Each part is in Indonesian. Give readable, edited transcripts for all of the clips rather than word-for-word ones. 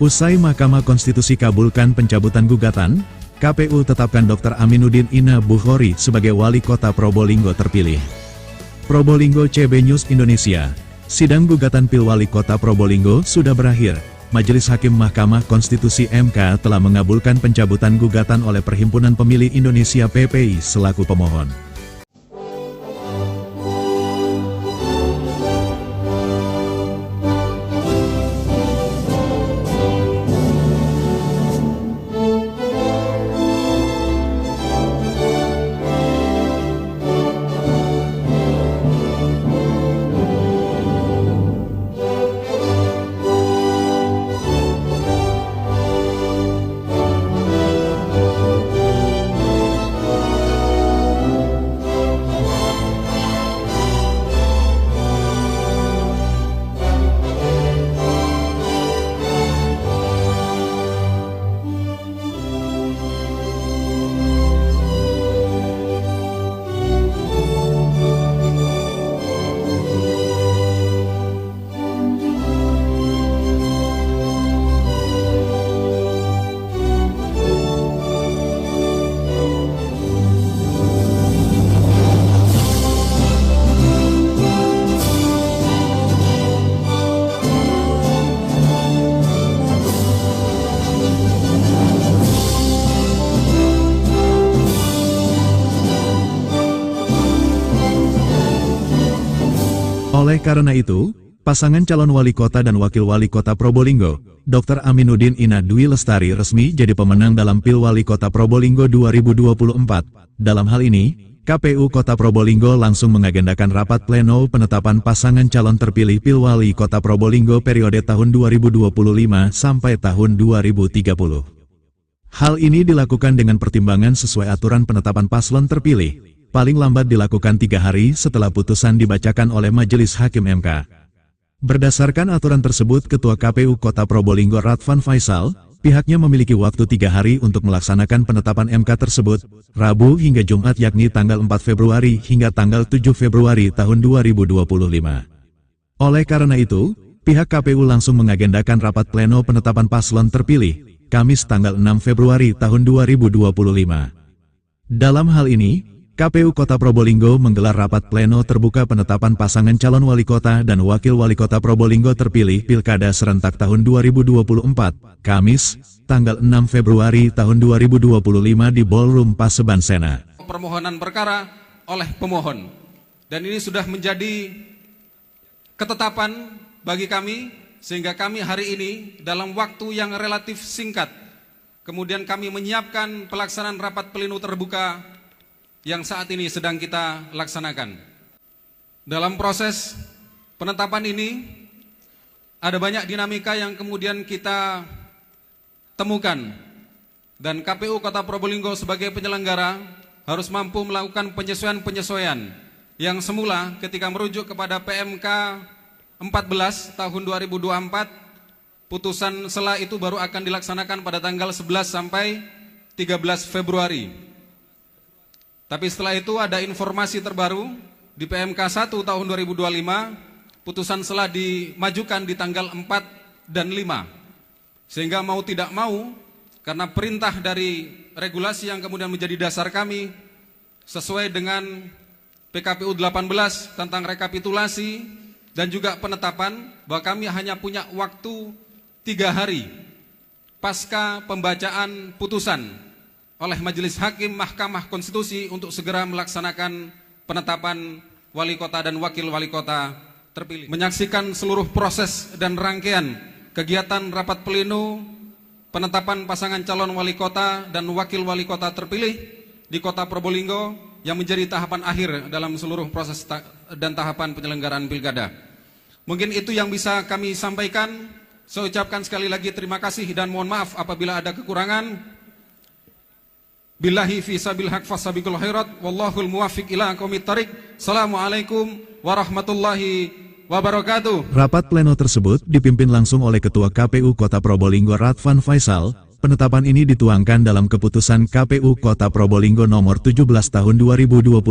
Usai Mahkamah Konstitusi kabulkan pencabutan gugatan, KPU tetapkan Dr. Aminuddin Ina Bukhori sebagai Wali Kota Probolinggo terpilih. Probolinggo CB News Indonesia. Sidang gugatan Pilwali Kota Probolinggo sudah berakhir. Majelis Hakim Mahkamah Konstitusi MK telah mengabulkan pencabutan gugatan oleh Perhimpunan Pemilih Indonesia PPI selaku pemohon. Oleh karena itu, pasangan calon wali kota dan wakil wali kota Probolinggo, Dr. Aminuddin Ina Dwi Lestari resmi jadi pemenang dalam Pilwali Kota Probolinggo 2024. Dalam hal ini, KPU Kota Probolinggo langsung mengagendakan rapat pleno penetapan pasangan calon terpilih Pilwali Kota Probolinggo periode tahun 2025 sampai tahun 2030. Hal ini dilakukan dengan pertimbangan sesuai aturan penetapan paslon terpilih. Paling lambat dilakukan 3 hari setelah putusan dibacakan oleh Majelis Hakim MK. Berdasarkan aturan tersebut, Ketua KPU Kota Probolinggo Radvan Faisal, pihaknya memiliki waktu 3 hari untuk melaksanakan penetapan MK tersebut, Rabu hingga Jumat yakni tanggal 4 Februari hingga tanggal 7 Februari tahun 2025. Oleh karena itu, pihak KPU langsung mengagendakan rapat pleno penetapan paslon terpilih, Kamis tanggal 6 Februari tahun 2025. Dalam hal ini, KPU Kota Probolinggo menggelar rapat pleno terbuka penetapan pasangan calon wali kota dan wakil wali kota Probolinggo terpilih Pilkada serentak tahun 2024, Kamis, tanggal 6 Februari tahun 2025 di Ballroom Paseban Sena. Permohonan perkara oleh pemohon. Dan ini sudah menjadi ketetapan bagi kami, sehingga kami hari ini dalam waktu yang relatif singkat, kemudian kami menyiapkan pelaksanaan rapat pleno terbuka yang saat ini sedang kita laksanakan. Dalam proses penetapan ini, ada banyak dinamika yang kemudian kita temukan. Dan KPU Kota Probolinggo sebagai penyelenggara harus mampu melakukan penyesuaian-penyesuaian yang semula ketika merujuk kepada PMK 14 tahun 2024, putusan sela itu baru akan dilaksanakan pada tanggal 11 sampai 13 Februari. Tapi setelah itu ada informasi terbaru di PMK 1 tahun 2025, putusan sela dimajukan di tanggal 4 dan 5. Sehingga mau tidak mau, karena perintah dari regulasi yang kemudian menjadi dasar kami, sesuai dengan PKPU 18 tentang rekapitulasi dan juga penetapan, bahwa kami hanya punya waktu 3 hari pasca pembacaan putusan oleh Majelis Hakim Mahkamah Konstitusi untuk segera melaksanakan penetapan wali kota dan wakil wali kota terpilih. Menyaksikan seluruh proses dan rangkaian kegiatan rapat pleno penetapan pasangan calon wali kota dan wakil wali kota terpilih di Kota Probolinggo yang menjadi tahapan akhir dalam seluruh proses dan tahapan penyelenggaraan pilkada. Mungkin itu yang bisa kami sampaikan. Saya ucapkan sekali lagi terima kasih dan mohon maaf apabila ada kekurangan. Billahi fi sabil haq fasabiqul khairat wallahul muwaffiq ila aqwamit thariq. Assalamualaikum warahmatullahi wabarakatuh. Rapat pleno tersebut dipimpin langsung oleh Ketua KPU Kota Probolinggo Radvan Faisal. Penetapan ini dituangkan dalam keputusan KPU Kota Probolinggo nomor 17 tahun 2025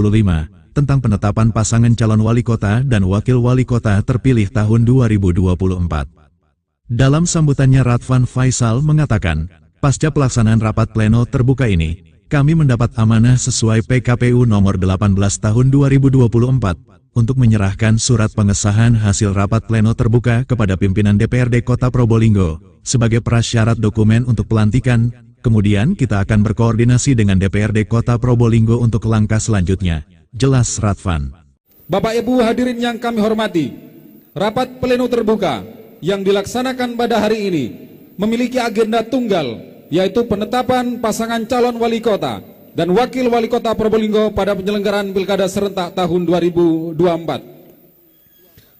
tentang penetapan pasangan calon wali kota dan wakil wali kota terpilih tahun 2024. Dalam sambutannya Radvan Faisal mengatakan, pasca pelaksanaan rapat pleno terbuka ini, kami mendapat amanah sesuai PKPU nomor 18 tahun 2024 untuk menyerahkan surat pengesahan hasil rapat pleno terbuka kepada pimpinan DPRD Kota Probolinggo sebagai prasyarat dokumen untuk pelantikan. Kemudian kita akan berkoordinasi dengan DPRD Kota Probolinggo untuk langkah selanjutnya, jelas Radvan. Bapak Ibu hadirin yang kami hormati, rapat pleno terbuka yang dilaksanakan pada hari ini memiliki agenda tunggal, yaitu penetapan pasangan calon wali kota dan wakil wali kota Probolinggo pada penyelenggaraan Pilkada serentak tahun 2024.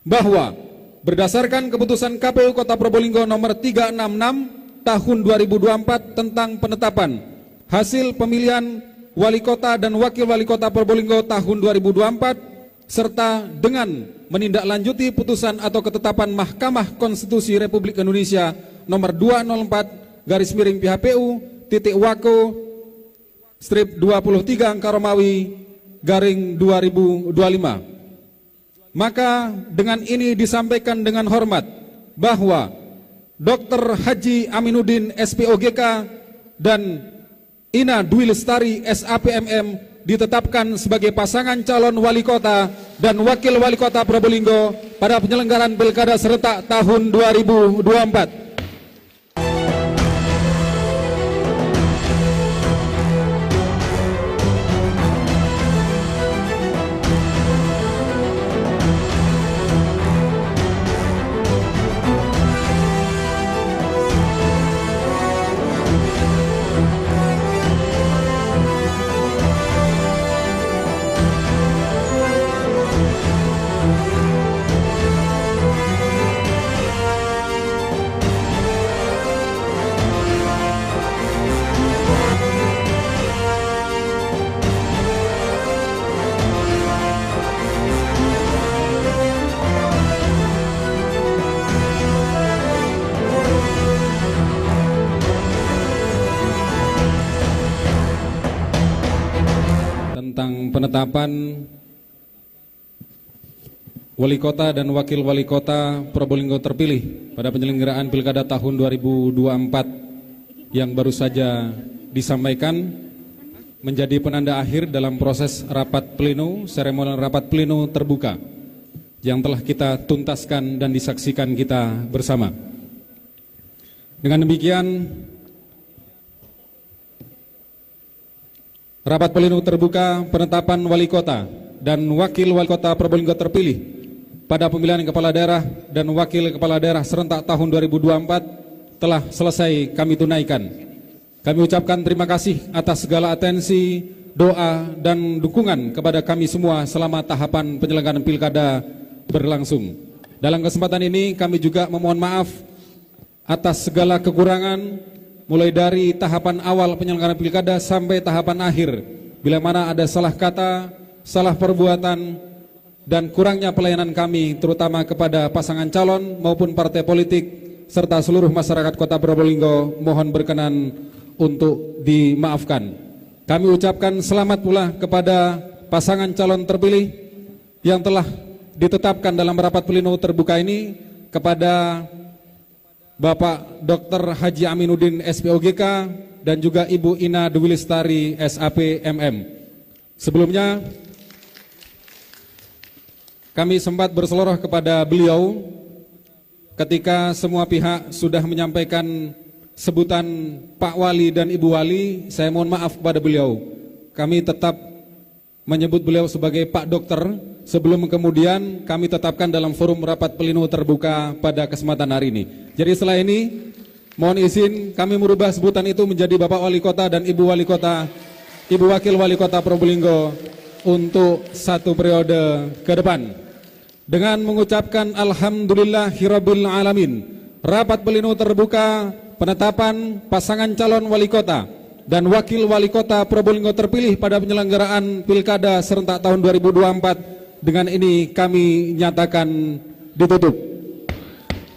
Bahwa berdasarkan keputusan KPU Kota Probolinggo nomor 366 tahun 2024 tentang penetapan hasil pemilihan wali kota dan wakil wali kota Probolinggo tahun 2024 serta dengan menindaklanjuti putusan atau ketetapan Mahkamah Konstitusi Republik Indonesia nomor 204/PHPU.Wako/23/Romawi/2025. Maka dengan ini disampaikan dengan hormat bahwa Dr. Haji Aminuddin SPOGK dan Ina Dwi Lestari SAPMM ditetapkan sebagai pasangan calon wali kota dan wakil wali kota Probolinggo pada penyelenggaraan Pilkada serentak tahun 2024. Tentang penetapan wali kota dan wakil wali kota Probolinggo terpilih pada penyelenggaraan Pilkada tahun 2024 yang baru saja disampaikan menjadi penanda akhir dalam proses rapat pleno, seremonial rapat pleno terbuka yang telah kita tuntaskan dan disaksikan kita bersama. Dengan demikian, rapat pleno terbuka penetapan wali kota dan wakil wali kota Probolinggo terpilih pada pemilihan kepala daerah dan wakil kepala daerah serentak tahun 2024 telah selesai kami tunaikan. Kami ucapkan terima kasih atas segala atensi, doa, dan dukungan kepada kami semua selama tahapan penyelenggaraan Pilkada berlangsung. Dalam kesempatan ini kami juga memohon maaf atas segala kekurangan mulai dari tahapan awal penyelenggaraan Pilkada sampai tahapan akhir, bila mana ada salah kata, salah perbuatan, dan kurangnya pelayanan kami terutama kepada pasangan calon maupun partai politik serta seluruh masyarakat Kota Probolinggo, mohon berkenan untuk dimaafkan. Kami ucapkan selamat pula kepada pasangan calon terpilih yang telah ditetapkan dalam rapat pleno terbuka ini, kepada Bapak Dr. Haji Aminuddin SPOGK dan juga Ibu Ina Dwi Lestari SAPMM. Sebelumnya kami sempat berseloroh kepada beliau ketika semua pihak sudah menyampaikan sebutan Pak Wali dan Ibu Wali. Saya mohon maaf kepada beliau. Kami tetap menyebut beliau sebagai Pak Dokter sebelum kemudian kami tetapkan dalam forum rapat pleno terbuka pada kesempatan hari ini. Jadi setelah ini mohon izin kami merubah sebutan itu menjadi Bapak Wali Kota dan Ibu Wali Kota, Ibu Wakil Wali Kota Probolinggo untuk satu periode ke depan. Dengan mengucapkan Alhamdulillahirabbil alamin, rapat pleno terbuka penetapan pasangan calon wali kota dan wakil wali kota Probolinggo terpilih pada penyelenggaraan Pilkada serentak tahun 2024 dengan ini kami nyatakan ditutup.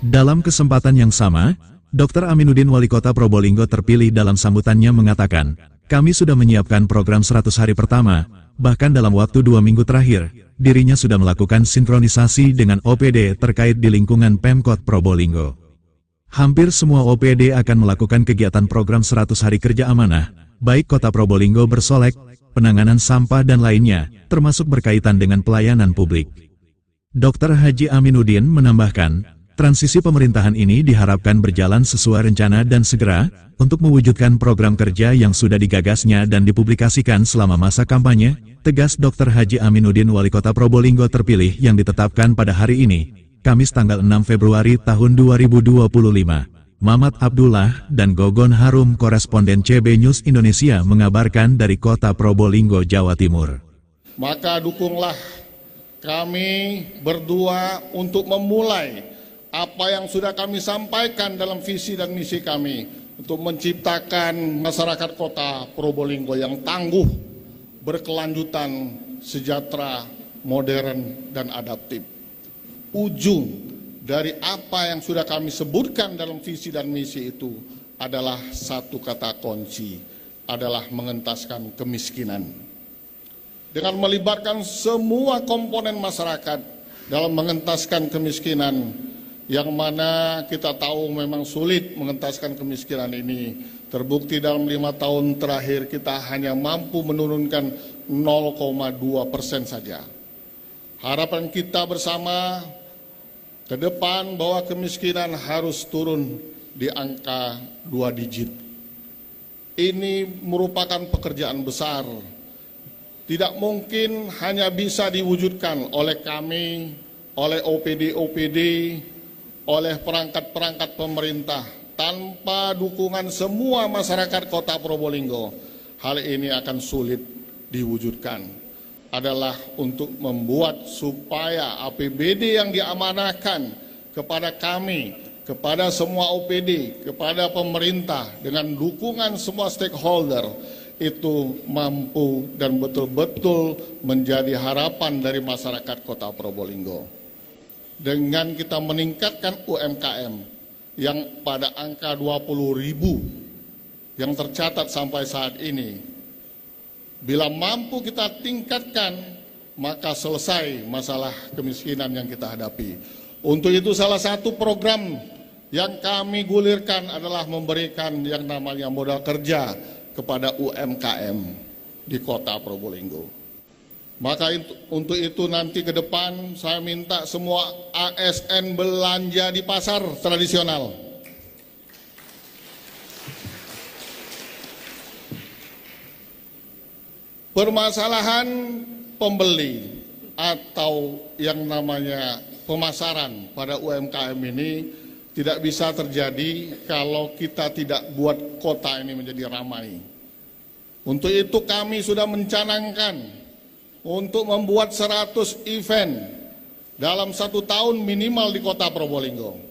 Dalam kesempatan yang sama, Dr. Aminuddin Wali Kota Probolinggo terpilih dalam sambutannya mengatakan, kami sudah menyiapkan program 100 hari pertama, bahkan dalam waktu 2 minggu terakhir, dirinya sudah melakukan sinkronisasi dengan OPD terkait di lingkungan Pemkot Probolinggo. Hampir semua OPD akan melakukan kegiatan program 100 hari kerja amanah, baik Kota Probolinggo bersolek, penanganan sampah dan lainnya, termasuk berkaitan dengan pelayanan publik. Dr. Haji Aminuddin menambahkan, transisi pemerintahan ini diharapkan berjalan sesuai rencana dan segera, untuk mewujudkan program kerja yang sudah digagasnya dan dipublikasikan selama masa kampanye, tegas Dr. Haji Aminuddin Wali Kota Probolinggo terpilih yang ditetapkan pada hari ini, Kamis tanggal 6 Februari tahun 2025. Mamat Abdullah dan Gogon Harum koresponden CB News Indonesia mengabarkan dari Kota Probolinggo, Jawa Timur. Maka dukunglah kami berdua untuk memulai apa yang sudah kami sampaikan dalam visi dan misi kami untuk menciptakan masyarakat Kota Probolinggo yang tangguh, berkelanjutan, sejahtera, modern, dan adaptif. Ujung dari apa yang sudah kami sebutkan dalam visi dan misi itu adalah satu kata kunci, adalah mengentaskan kemiskinan. Dengan melibatkan semua komponen masyarakat dalam mengentaskan kemiskinan, yang mana kita tahu memang sulit mengentaskan kemiskinan ini. Terbukti dalam 5 tahun terakhir kita hanya mampu menurunkan 0,2% saja. Harapan kita bersama ke depan bahwa kemiskinan harus turun di angka 2 digit. Ini merupakan pekerjaan besar. Tidak mungkin hanya bisa diwujudkan oleh kami, oleh OPD-OPD, oleh perangkat-perangkat pemerintah, tanpa dukungan semua masyarakat Kota Probolinggo. Hal ini akan sulit diwujudkan. Adalah untuk membuat supaya APBD yang diamanahkan kepada kami, kepada semua OPD, kepada pemerintah, dengan dukungan semua stakeholder, itu mampu dan betul-betul menjadi harapan dari masyarakat Kota Probolinggo. Dengan kita meningkatkan UMKM yang pada angka 20.000 yang tercatat sampai saat ini, bila mampu kita tingkatkan, maka selesai masalah kemiskinan yang kita hadapi. Untuk itu salah satu program yang kami gulirkan adalah memberikan yang namanya modal kerja kepada UMKM di Kota Probolinggo. Maka untuk itu nanti ke depan saya minta semua ASN belanja di pasar tradisional. Permasalahan pembeli atau yang namanya pemasaran pada UMKM ini tidak bisa terjadi kalau kita tidak buat kota ini menjadi ramai. Untuk itu kami sudah mencanangkan untuk membuat 100 event dalam 1 tahun minimal di Kota Probolinggo.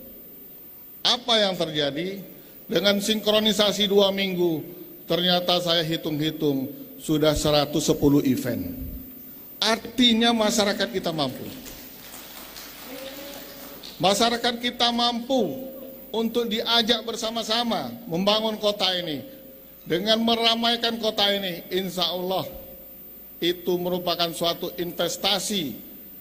Apa yang terjadi? Dengan sinkronisasi 2 minggu, ternyata saya hitung-hitung sudah 110 event. Artinya masyarakat kita mampu. Masyarakat kita mampu untuk diajak bersama-sama membangun kota ini. Dengan meramaikan kota ini, insya Allah itu merupakan suatu investasi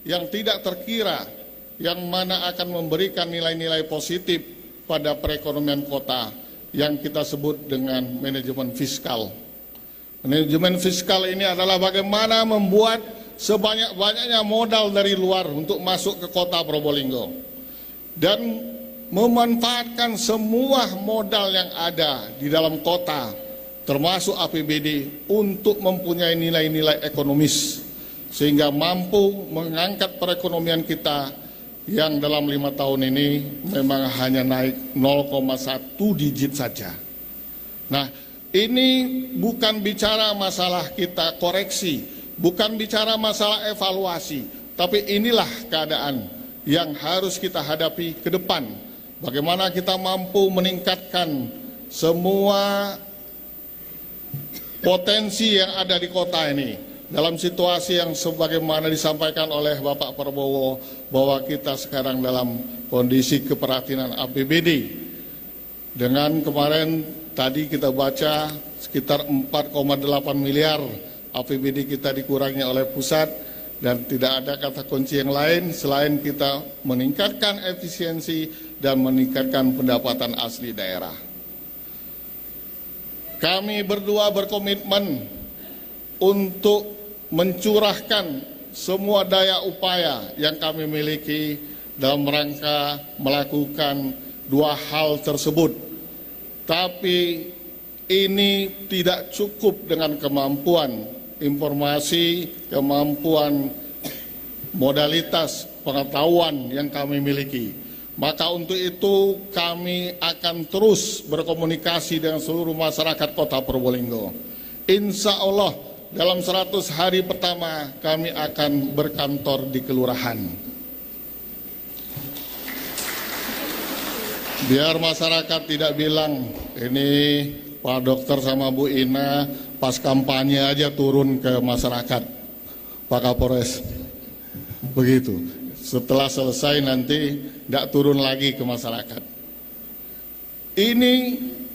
yang tidak terkira, yang mana akan memberikan nilai-nilai positif pada perekonomian kota yang kita sebut dengan manajemen fiskal. Manajemen fiskal ini adalah bagaimana membuat sebanyak-banyaknya modal dari luar untuk masuk ke Kota Probolinggo dan memanfaatkan semua modal yang ada di dalam kota, termasuk APBD, untuk mempunyai nilai-nilai ekonomis sehingga mampu mengangkat perekonomian kita yang dalam 5 tahun ini memang hanya naik 0,1 digit saja. Nah, ini bukan bicara masalah kita koreksi, bukan bicara masalah evaluasi, tapi inilah keadaan yang harus kita hadapi ke depan. Bagaimana kita mampu meningkatkan semua potensi yang ada di kota ini dalam situasi yang sebagaimana disampaikan oleh Bapak Prabowo, bahwa kita sekarang dalam kondisi keprihatinan APBD. Dengan kemarin tadi kita baca sekitar 4,8 miliar APBD kita dikurangi oleh pusat, dan tidak ada kata kunci yang lain selain kita meningkatkan efisiensi dan meningkatkan pendapatan asli daerah. Kami berdua berkomitmen untuk mencurahkan semua daya upaya yang kami miliki dalam rangka melakukan dua hal tersebut. Tapi ini tidak cukup dengan kemampuan informasi, kemampuan modalitas pengetahuan yang kami miliki. Maka untuk itu kami akan terus berkomunikasi dengan seluruh masyarakat Kota Probolinggo. Insya Allah dalam 100 hari pertama kami akan berkantor di kelurahan. Biar masyarakat tidak bilang ini Pak Dokter sama Bu Ina pas kampanye aja turun ke masyarakat, Pak Kapolres. Begitu. Setelah selesai nanti tidak turun lagi ke masyarakat. Ini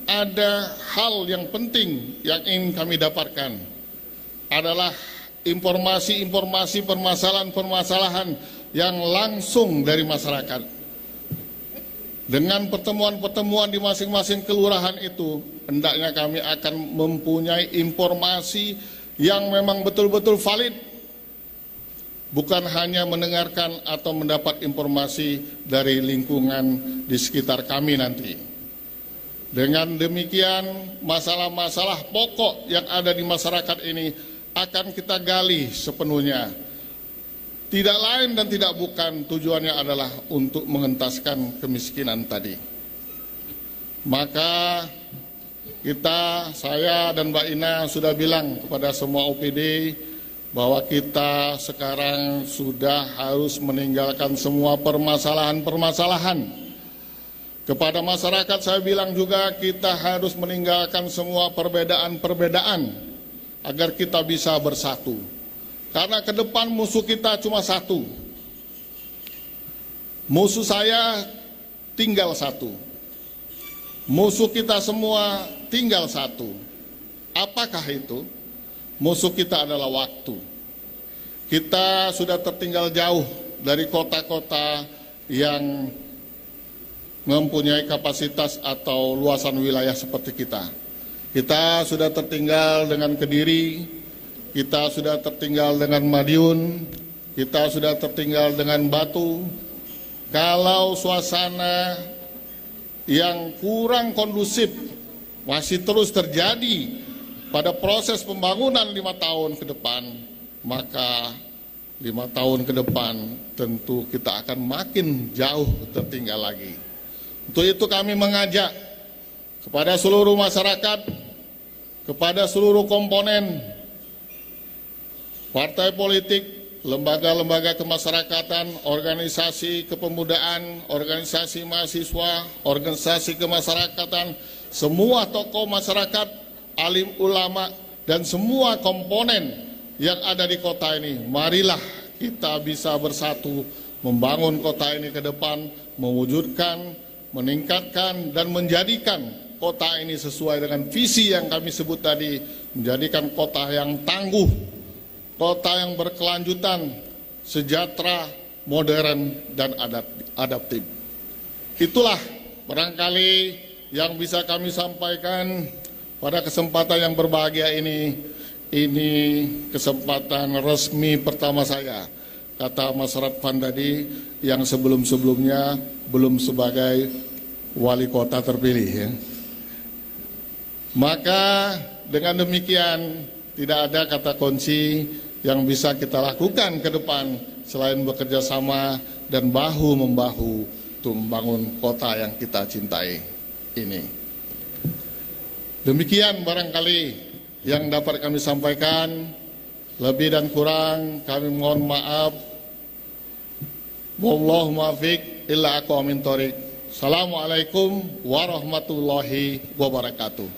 ada hal yang penting yang ingin kami dapatkan, adalah informasi-informasi permasalahan-permasalahan yang langsung dari masyarakat. Dengan pertemuan-pertemuan di masing-masing kelurahan itu, hendaknya kami akan mempunyai informasi yang memang betul-betul valid. Bukan hanya mendengarkan atau mendapat informasi dari lingkungan di sekitar kami nanti. Dengan demikian, masalah-masalah pokok yang ada di masyarakat ini akan kita gali sepenuhnya. Tidak lain dan tidak bukan, tujuannya adalah untuk mengentaskan kemiskinan tadi. Maka saya dan Mbak Ina sudah bilang kepada semua OPD bahwa kita sekarang sudah harus meninggalkan semua permasalahan-permasalahan. Kepada masyarakat saya bilang juga kita harus meninggalkan semua perbedaan-perbedaan agar kita bisa bersatu. Karena ke depan musuh kita cuma satu. Musuh saya tinggal satu. Musuh kita semua tinggal satu. Apakah itu? Musuh kita adalah waktu. Kita sudah tertinggal jauh dari kota-kota yang mempunyai kapasitas atau luasan wilayah seperti kita. Kita sudah tertinggal dengan Kediri, kita sudah tertinggal dengan Madiun, kita sudah tertinggal dengan Batu. Kalau suasana yang kurang kondusif masih terus terjadi pada proses pembangunan 5 tahun ke depan, maka 5 tahun ke depan tentu kita akan makin jauh tertinggal lagi. Untuk itu kami mengajak kepada seluruh masyarakat, kepada seluruh komponen, partai politik, lembaga-lembaga kemasyarakatan, organisasi kepemudaan, organisasi mahasiswa, organisasi kemasyarakatan, semua tokoh masyarakat, alim ulama, dan semua komponen yang ada di kota ini. Marilah kita bisa bersatu membangun kota ini ke depan, mewujudkan, meningkatkan, dan menjadikan kota ini sesuai dengan visi yang kami sebut tadi, menjadikan kota yang tangguh, kota yang berkelanjutan, sejahtera, modern, dan adaptif. Itulah barangkali yang bisa kami sampaikan pada kesempatan yang berbahagia ini. Ini kesempatan resmi pertama saya, kata Mas Radvan tadi, yang sebelum-sebelumnya belum sebagai wali kota terpilih ya. Maka dengan demikian tidak ada kata kunci yang bisa kita lakukan ke depan selain bekerja sama dan bahu-membahu untuk membangun kota yang kita cintai ini. Demikian barangkali yang dapat kami sampaikan. Lebih dan kurang kami mohon maaf. Wallahu muwaffiq illa aqwamit thoriq. Assalamualaikum warahmatullahi wabarakatuh.